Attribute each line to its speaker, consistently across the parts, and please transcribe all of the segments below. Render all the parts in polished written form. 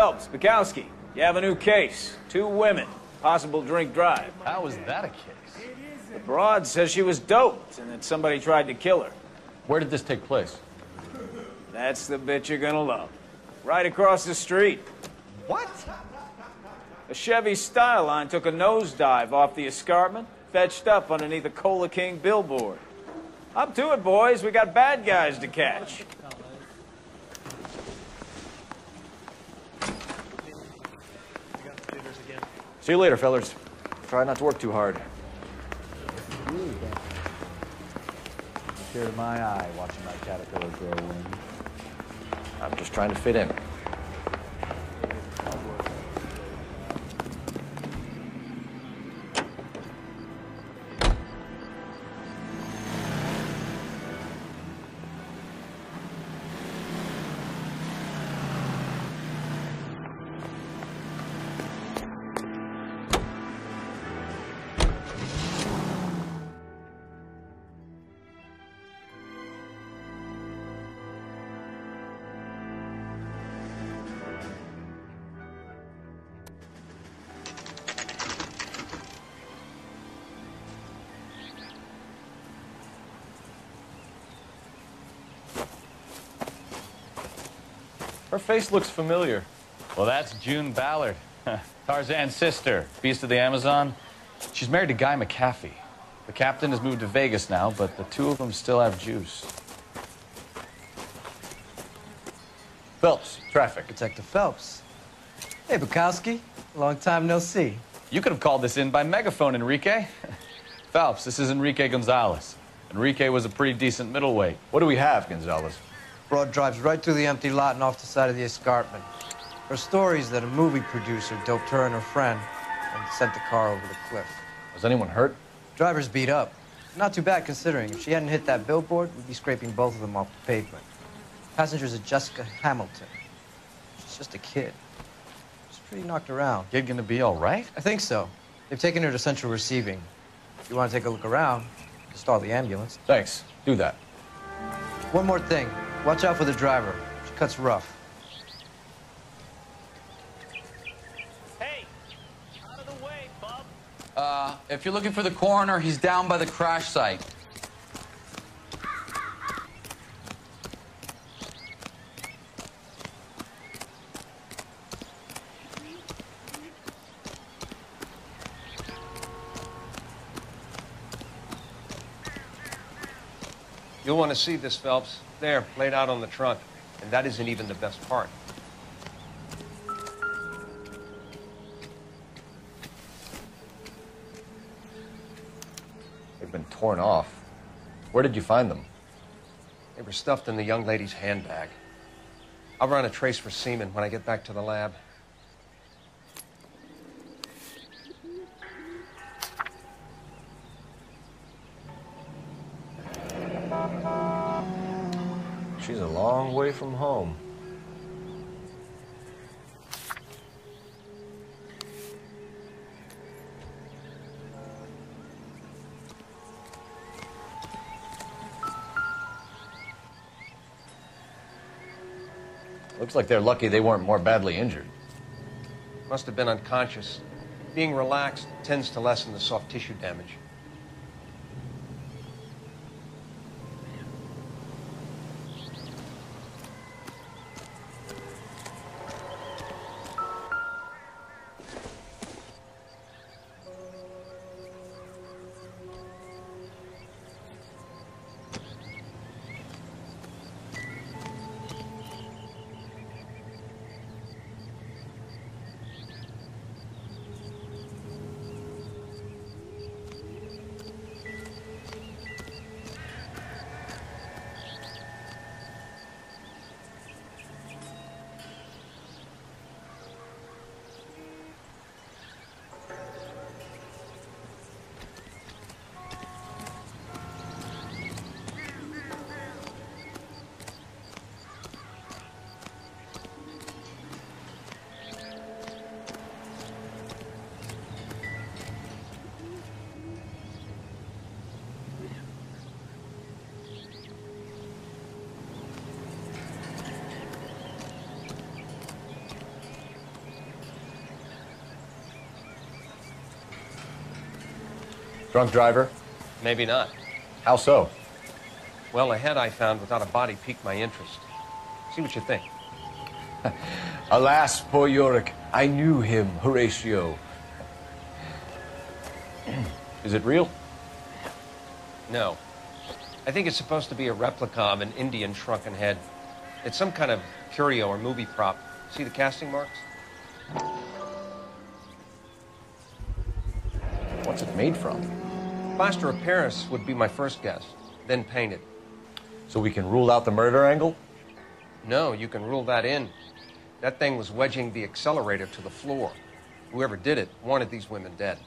Speaker 1: Phelps, Bukowski, you have a new case. 2 women, possible drink drive.
Speaker 2: How was that a case?
Speaker 1: The broad says she was doped and that somebody tried to kill her.
Speaker 2: Where did this take place?
Speaker 1: That's the bit you're gonna love. Right across the street.
Speaker 2: What?
Speaker 1: A Chevy Styline took a nosedive off the escarpment, fetched up underneath a Cola King billboard. Up to it, boys. We got bad guys to catch.
Speaker 3: See you later, fellers. Try not to work too hard.
Speaker 4: Tear to my eye watching my caterpillar grow wings.
Speaker 3: I'm just trying to fit in.
Speaker 2: Her face looks familiar. Well, that's June Ballard, Tarzan's sister, Beast of the Amazon. She's married to Guy McAfee. The captain has moved to Vegas now, but the 2 of them still have juice. Phelps, traffic.
Speaker 5: Detective Phelps. Hey, Bukowski. Long time no see.
Speaker 2: You could have called this in by megaphone, Enrique. Phelps, this is Enrique Gonzalez. Enrique was a pretty decent middleweight.
Speaker 3: What do we have, Gonzalez?
Speaker 5: Broad drives right through the empty lot and off the side of the escarpment. Her story is that a movie producer doped her and her friend and sent the car over the cliff.
Speaker 3: Was anyone hurt?
Speaker 5: Driver's beat up. Not too bad considering. If she hadn't hit that billboard, we'd be scraping both of them off the pavement. Passenger's a Jessica Hamilton. She's just a kid. She's pretty knocked around.
Speaker 2: Kid gonna be all right?
Speaker 5: I think so. They've taken her to central receiving. If you want to take a look around, just stall the ambulance.
Speaker 3: Thanks. Do that.
Speaker 5: One more thing. Watch out for the driver. She cuts rough.
Speaker 1: Hey, out of the way, bub.
Speaker 6: If you're looking for the coroner, he's down by the crash site.
Speaker 7: You'll want to see this, Phelps. There, laid out on the trunk. And that isn't even the best part.
Speaker 3: They've been torn off. Where did you find them?
Speaker 7: They were stuffed in the young lady's handbag. I'll run a trace for semen when I get back to the lab.
Speaker 3: She's a long way from home. Looks like they're lucky they weren't more badly injured.
Speaker 7: Must have been unconscious. Being relaxed tends to lessen the soft tissue damage.
Speaker 3: Drunk driver?
Speaker 7: Maybe not.
Speaker 3: How so?
Speaker 7: Well, a head I found without a body piqued my interest. See what you think.
Speaker 3: Alas, poor Yorick. I knew him, Horatio. Is it real?
Speaker 7: No. I think it's supposed to be a replica of an Indian shrunken head. It's some kind of curio or movie prop. See the casting marks?
Speaker 3: What's it made from?
Speaker 7: Plaster of Paris would be my first guess, then painted.
Speaker 3: So we can rule out the murder angle?
Speaker 7: No, you can rule that in. That thing was wedging the accelerator to the floor. Whoever did it wanted these women dead.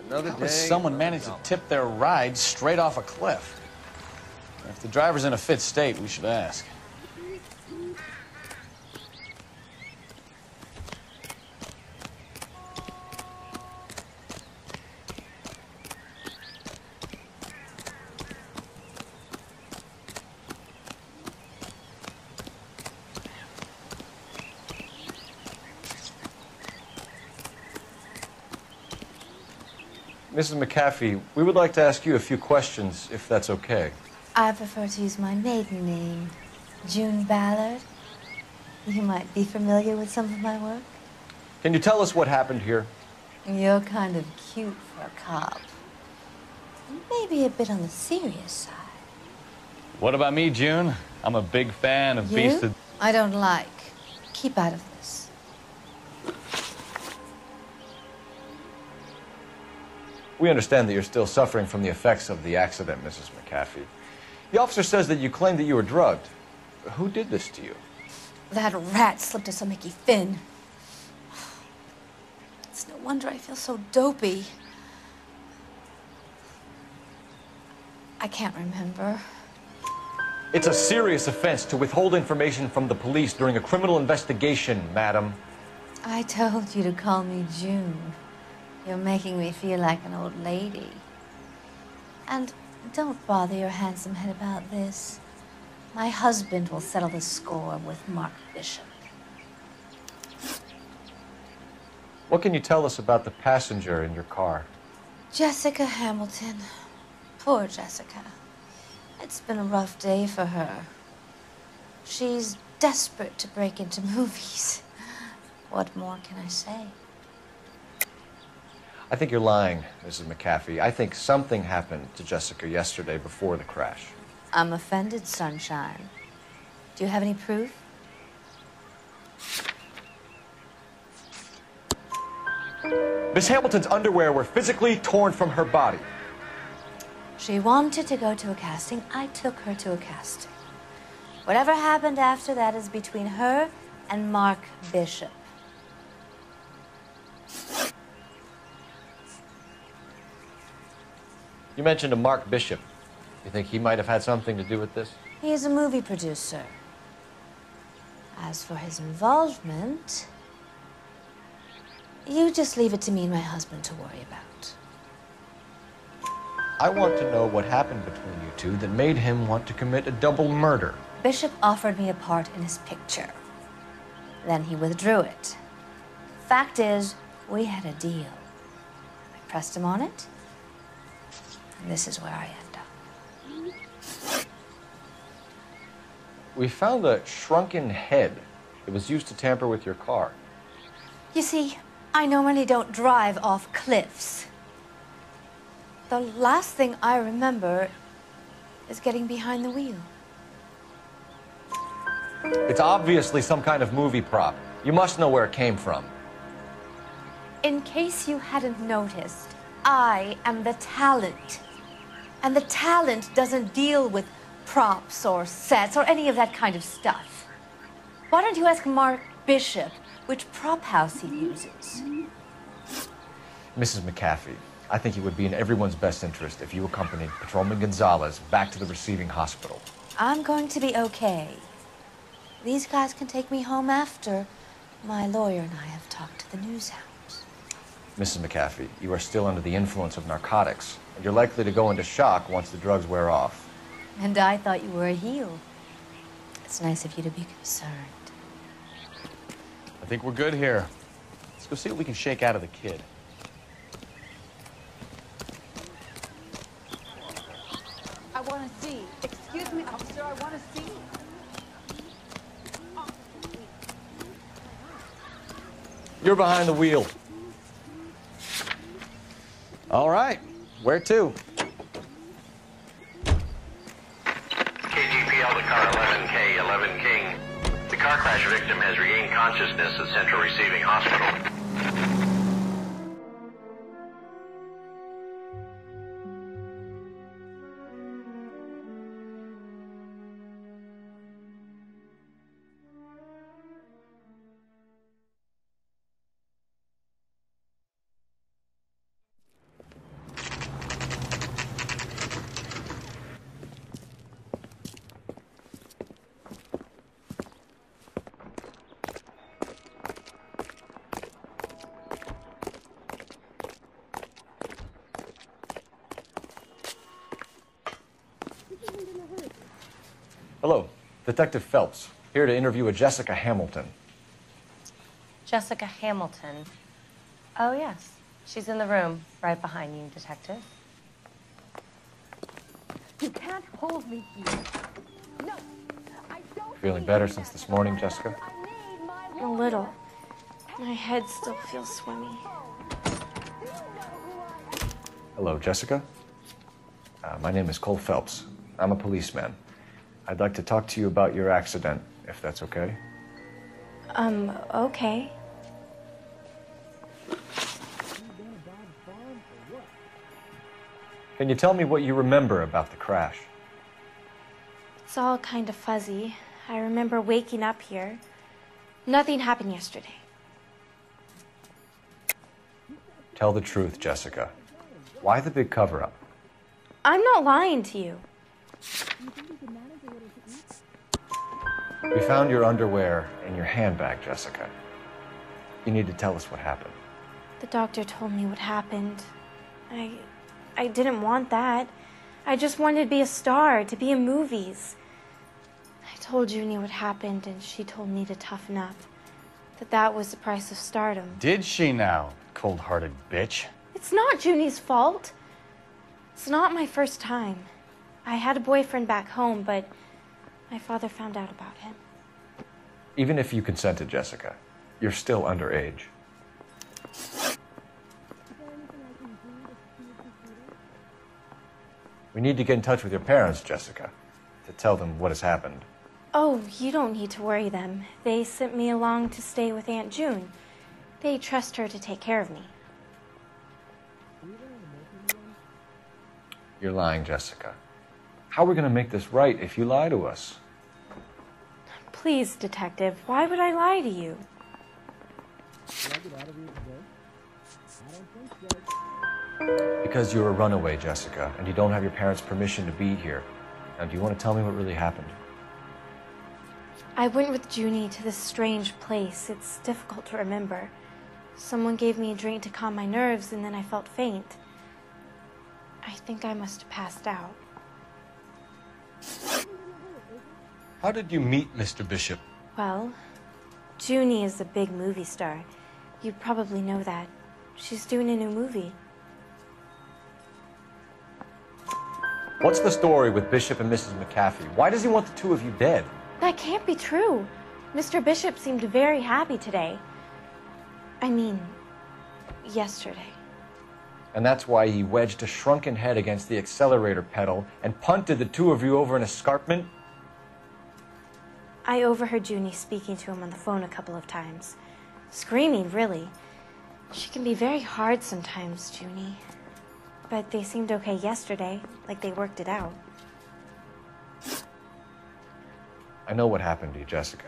Speaker 7: Another
Speaker 2: How
Speaker 7: day.
Speaker 2: does someone manage to tip their ride straight off a cliff? If the driver's in a fit state, we should ask.
Speaker 3: Mrs. McAfee, we would like to ask you a few questions, if that's okay.
Speaker 8: I prefer to use my maiden name, June Ballard. You might be familiar with some of my work.
Speaker 3: Can you tell us what happened here?
Speaker 8: You're kind of cute for a cop. Maybe a bit on the serious side.
Speaker 2: What about me, June? I'm a big fan of Beast
Speaker 8: You?
Speaker 2: of...
Speaker 8: I don't like. Keep out of this.
Speaker 3: We understand that you're still suffering from the effects of the accident, Mrs. McAfee. The officer says that you claimed that you were drugged. Who did this to you?
Speaker 8: That rat slipped us a Mickey Finn. It's no wonder I feel so dopey. I can't remember.
Speaker 3: It's a serious offense to withhold information from the police during a criminal investigation, madam.
Speaker 8: I told you to call me June. You're making me feel like an old lady. And don't bother your handsome head about this. My husband will settle the score with Mark Bishop.
Speaker 3: What can you tell us about the passenger in your car?
Speaker 8: Jessica Hamilton. Poor Jessica. It's been a rough day for her. She's desperate to break into movies. What more can I say?
Speaker 3: I think you're lying, Mrs. McAfee. I think something happened to Jessica yesterday before the crash.
Speaker 8: I'm offended, Sunshine. Do you have any proof?
Speaker 3: Miss Hamilton's underwear were physically torn from her body.
Speaker 8: She wanted to go to a casting. I took her to a casting. Whatever happened after that is between her and Mark Bishop.
Speaker 3: You mentioned a Mark Bishop. You think he might have had something to do with this?
Speaker 8: He is a movie producer. As for his involvement, you just leave it to me and my husband to worry about.
Speaker 3: I want to know what happened between you two that made him want to commit a double murder.
Speaker 8: Bishop offered me a part in his picture. Then he withdrew it. Fact is, we had a deal. I pressed him on it, and this is where I end up.
Speaker 3: We found a shrunken head that was used to tamper with your car.
Speaker 8: You see, I normally don't drive off cliffs. The last thing I remember is getting behind the wheel.
Speaker 3: It's obviously some kind of movie prop. You must know where it came from.
Speaker 8: In case you hadn't noticed, I am the talent. And the talent doesn't deal with props or sets or any of that kind of stuff. Why don't you ask Mark Bishop which prop house he uses?
Speaker 3: Mrs. McAfee, I think it would be in everyone's best interest if you accompanied Patrolman Gonzalez back to the receiving hospital.
Speaker 8: I'm going to be okay. These guys can take me home after my lawyer and I have talked to the news hounds.
Speaker 3: Mrs. McAfee, you are still under the influence of narcotics, and you're likely to go into shock once the drugs wear off.
Speaker 8: And I thought you were a heel. It's nice of you to be concerned.
Speaker 2: think we're good here. Let's go see what we can shake out of the kid.
Speaker 9: I want to see. Excuse me, officer, I want to see.
Speaker 3: You're behind the wheel.
Speaker 5: All right. Where to?
Speaker 10: KGPL to car 11K, 11 King. The car crash victim has regained consciousness at Central Receiving Hospital.
Speaker 3: Hello, Detective Phelps, here to interview a Jessica Hamilton.
Speaker 11: Jessica Hamilton. Oh, yes. She's in the room, right behind you, Detective.
Speaker 9: You can't hold me here. No, I don't.
Speaker 3: Feeling better since this morning, Jessica?
Speaker 8: A little. My head still feels swimmy.
Speaker 3: Hello, Jessica. My name is Cole Phelps. I'm a policeman. I'd like to talk to you about your accident, if that's okay.
Speaker 8: Okay.
Speaker 3: Can you tell me what you remember about the crash?
Speaker 8: It's all kind of fuzzy. I remember waking up here. Nothing happened yesterday.
Speaker 3: Tell the truth, Jessica. Why the big cover-up?
Speaker 8: I'm not lying to you.
Speaker 3: We found your underwear in your handbag, Jessica. You need to tell us what happened.
Speaker 8: The doctor told me what happened. I didn't want that. I just wanted to be a star, to be in movies. I told Junie what happened, and she told me to toughen up. That was the price of stardom.
Speaker 2: Did she now, cold-hearted bitch?
Speaker 8: It's not Junie's fault. It's not my first time. I had a boyfriend back home, but my father found out about him.
Speaker 3: Even if you consented, Jessica, you're still underage. We need to get in touch with your parents, Jessica, to tell them what has happened.
Speaker 8: Oh, you don't need to worry them. They sent me along to stay with Aunt June. They trust her to take care of me.
Speaker 3: You're lying, Jessica. How are we going to make this right if you lie to us?
Speaker 8: Please, Detective, why would I lie to you?
Speaker 3: Because you're a runaway, Jessica, and you don't have your parents' permission to be here. Now, do you want to tell me what really happened?
Speaker 8: I went with Junie to this strange place. It's difficult to remember. Someone gave me a drink to calm my nerves, and then I felt faint. I think I must have passed out.
Speaker 2: How did you meet Mr. Bishop?
Speaker 8: Well, Junie is a big movie star. You probably know that. She's doing a new movie.
Speaker 3: What's the story with Bishop and Mrs. McAfee? Why does he want the two of you dead?
Speaker 8: That can't be true. Mr. Bishop seemed very happy today. I mean, yesterday.
Speaker 3: And that's why he wedged a shrunken head against the accelerator pedal and punted the two of you over an escarpment?
Speaker 8: I overheard Junie speaking to him on the phone a couple of times. Screaming, really. She can be very hard sometimes, Junie. But they seemed okay yesterday, like they worked it out.
Speaker 3: I know what happened to you, Jessica.